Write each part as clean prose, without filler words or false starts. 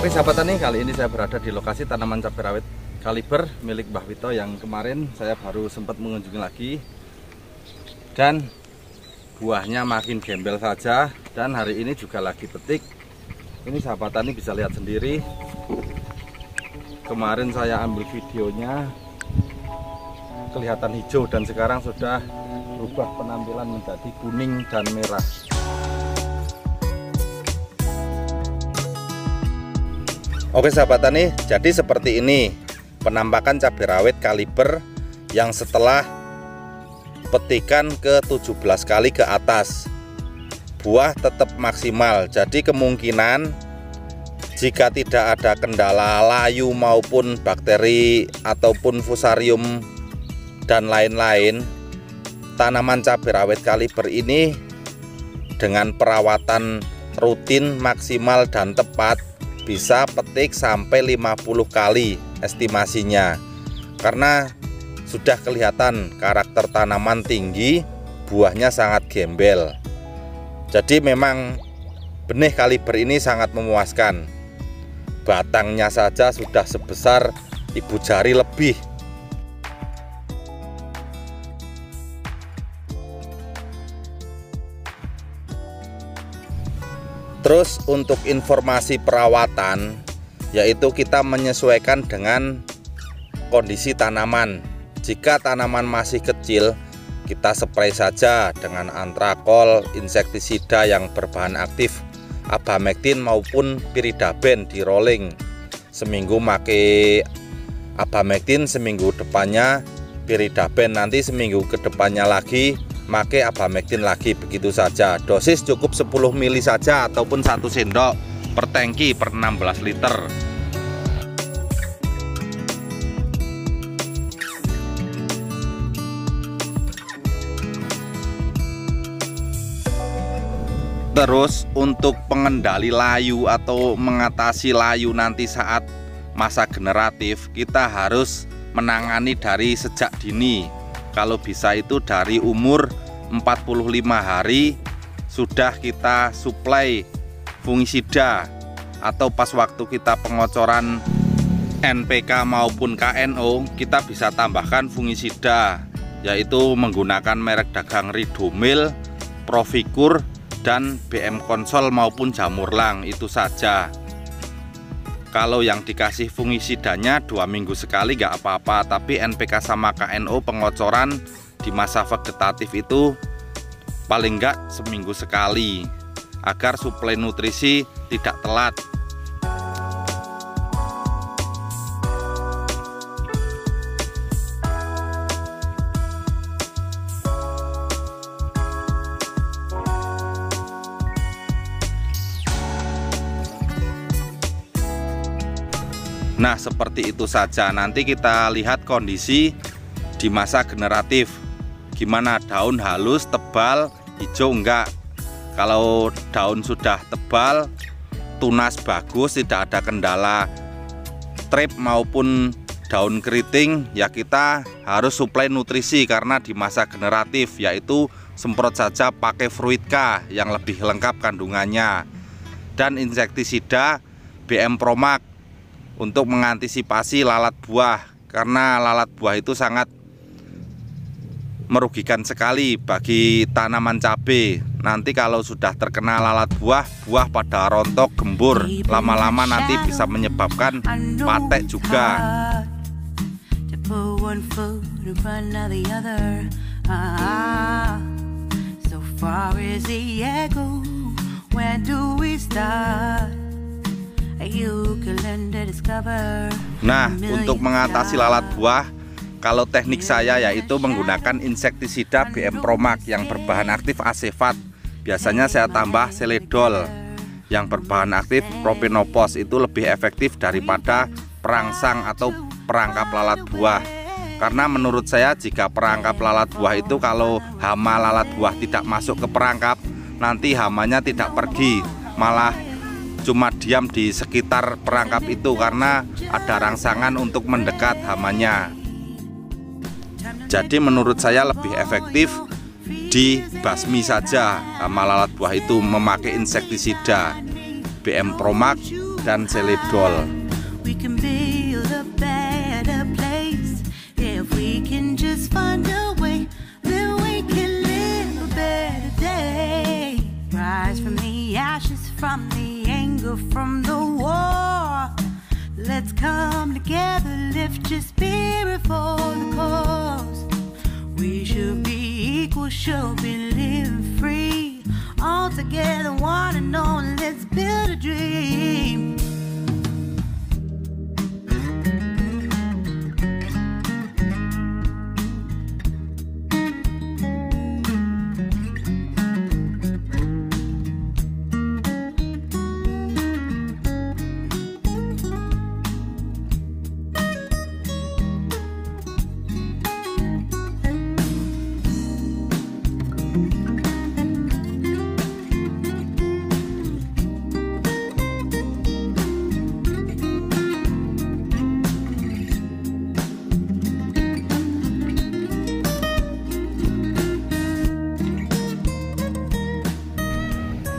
Oke sahabat tani, kali ini saya berada di lokasi tanaman cabai rawit kaliber milik Mbah Wito yang kemarin saya baru sempat mengunjungi lagi. Dan buahnya makin gembel saja, dan hari ini juga lagi petik. Ini sahabat tani bisa lihat sendiri. Kemarin saya ambil videonya kelihatan hijau dan sekarang sudah berubah penampilan menjadi kuning dan merah. Oke sahabat tani, jadi seperti ini penampakan cabai rawit kaliber yang setelah petikan ke 17 kali ke atas. Buah tetap maksimal, jadi kemungkinan jika tidak ada kendala layu maupun bakteri ataupun fusarium dan lain-lain, tanaman cabai rawit kaliber ini dengan perawatan rutin maksimal dan tepat bisa petik sampai 50 kali estimasinya, karena sudah kelihatan karakter tanaman tinggi, buahnya sangat gembel. Jadi memang benih kaliber ini sangat memuaskan. Batangnya saja sudah sebesar ibu jari lebih. Terus untuk informasi perawatan, yaitu kita menyesuaikan dengan kondisi tanaman. Jika tanaman masih kecil, kita spray saja dengan antrakol, insektisida yang berbahan aktif, abamectin maupun piridaben di rolling. Seminggu pakai abamectin, seminggu depannya piridaben, nanti seminggu kedepannya lagi pakai abamectin lagi, begitu saja. Dosis cukup 10 ml saja ataupun 1 sendok per tangki per 16 liter. Terus untuk pengendali layu atau mengatasi layu nanti saat masa generatif, kita harus menangani dari sejak dini. Kalau bisa itu dari umur 45 hari sudah kita suplai fungisida, atau pas waktu kita pengocoran NPK maupun KNO kita bisa tambahkan fungisida, yaitu menggunakan merek dagang Ridomil, Provikur, dan BM Konsol maupun Jamurlang, itu saja. Kalau yang dikasih fungisidanya 2 minggu sekali nggak apa-apa, tapi NPK sama KNO pengocoran di masa vegetatif itu paling nggak seminggu sekali, agar suplai nutrisi tidak telat. Nah seperti itu saja. Nanti kita lihat kondisi di masa generatif, gimana daun halus, tebal, hijau enggak. Kalau daun sudah tebal, tunas bagus, tidak ada kendala trip maupun daun keriting, ya kita harus suplai nutrisi, karena di masa generatif yaitu semprot saja pakai Fruitka yang lebih lengkap kandungannya, dan insektisida BM Promak untuk mengantisipasi lalat buah, karena lalat buah itu sangat merugikan sekali bagi tanaman cabai. Nanti kalau sudah terkena lalat buah, buah pada rontok, gembur, lama-lama nanti bisa menyebabkan patek juga. Nah, untuk mengatasi lalat buah, kalau teknik saya yaitu menggunakan insektisida BM Promak yang berbahan aktif asefat. Biasanya saya tambah seledol yang berbahan aktif propinopos, itu lebih efektif daripada perangsang atau perangkap lalat buah. Karena menurut saya jika perangkap lalat buah itu, kalau hama lalat buah tidak masuk ke perangkap, nanti hamanya tidak pergi, malah cuma diam di sekitar perangkap itu, karena ada rangsangan untuk mendekat hamanya. Jadi menurut saya lebih efektif dibasmi saja hama lalat buah itu memakai insektisida BM Promak dan seledol. We can build a better place if we can just find a way. Then we can live a better day. Rise from the ashes, from the anger, from the war. Let's come together, lift your spirit for the cause. We should be equal, should be living free. All together, one and all, let's build a dream.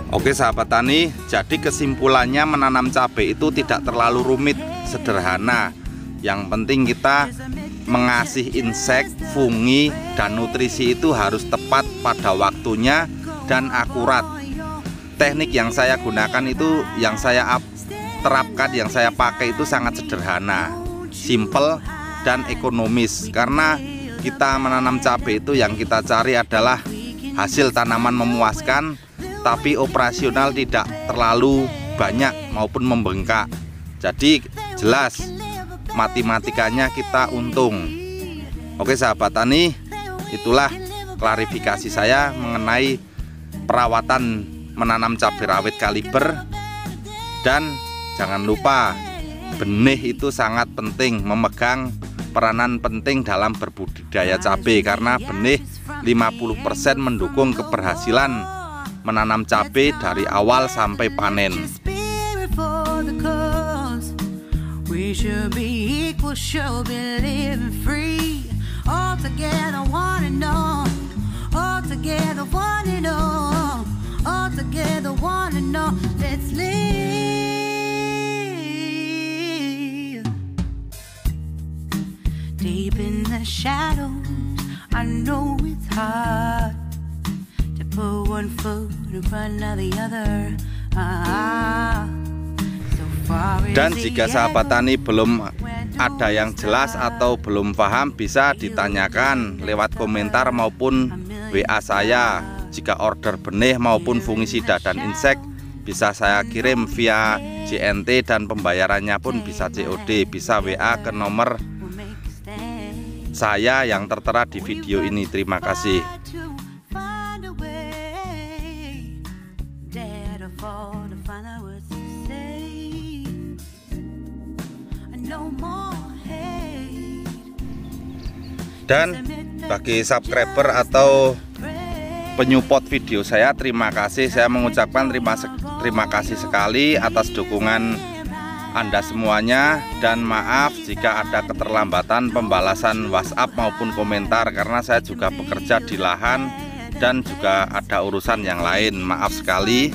Oke sahabat tani, jadi kesimpulannya menanam cabai itu tidak terlalu rumit, sederhana. Yang penting kita mengasih insek, fungi, dan nutrisi itu harus tepat pada waktunya dan akurat. Teknik yang saya gunakan itu, yang saya terapkan, yang saya pakai itu sangat sederhana, simple dan ekonomis. Karena kita menanam cabai itu yang kita cari adalah hasil tanaman memuaskan, tapi operasional tidak terlalu banyak maupun membengkak. Jadi jelas matematikanya kita untung. Oke sahabat tani, itulah klarifikasi saya mengenai perawatan menanam cabai rawit kaliber. Dan jangan lupa, benih itu sangat penting, memegang peranan penting dalam berbudidaya cabai, karena benih 50% mendukung keberhasilan menanam cabai dari awal sampai panen. We should be equal, should be living free. All together, one and all. All together, one and all. All together, one and all. Let's live. Deep in the shadows, I know it's hard. Put one foot in front of the other. Dan jika sahabat tani belum ada yang jelas atau belum paham, bisa ditanyakan lewat komentar maupun WA saya. Jika order benih maupun fungisida dan insek bisa saya kirim via JNT, dan pembayarannya pun bisa COD. Bisa WA ke nomor saya yang tertera di video ini. Terima kasih. Dan bagi subscriber atau penyupport video saya, terima kasih. Saya mengucapkan terima kasih sekali atas dukungan Anda semuanya. Dan maaf jika ada keterlambatan pembalasan WhatsApp maupun komentar, karena saya juga bekerja di lahan dan juga ada urusan yang lain. Maaf sekali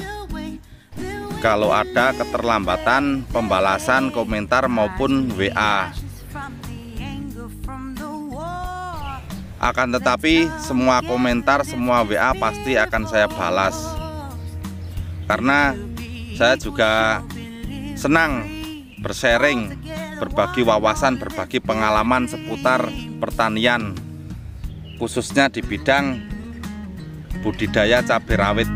kalau ada keterlambatan pembalasan komentar maupun WA. Akan tetapi semua komentar, semua WA pasti akan saya balas, karena saya juga senang bersharing, berbagi wawasan, berbagi pengalaman seputar pertanian, khususnya di bidang budidaya cabai rawit.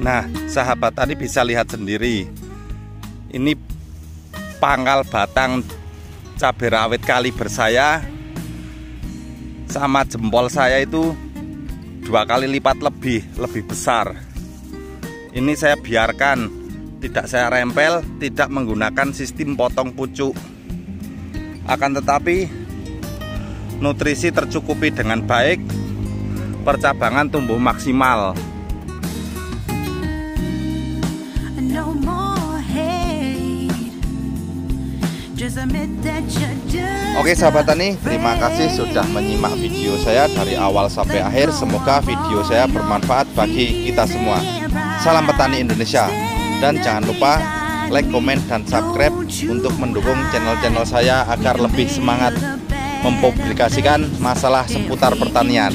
Nah sahabat tadi bisa lihat sendiri, ini pangkal batang cabai rawit kaliber saya sama jempol saya itu 2 kali lipat lebih besar. Ini saya biarkan, tidak saya rempel, tidak menggunakan sistem potong pucuk. Akan tetapi nutrisi tercukupi dengan baik, percabangan tumbuh maksimal. Just admit that you're Oke sahabat tani, terima kasih sudah menyimak video saya dari awal sampai akhir. Semoga video saya bermanfaat bagi kita semua. Salam petani Indonesia. Dan jangan lupa like, komen, dan subscribe untuk mendukung channel-channel saya agar lebih semangat mempublikasikan masalah seputar pertanian.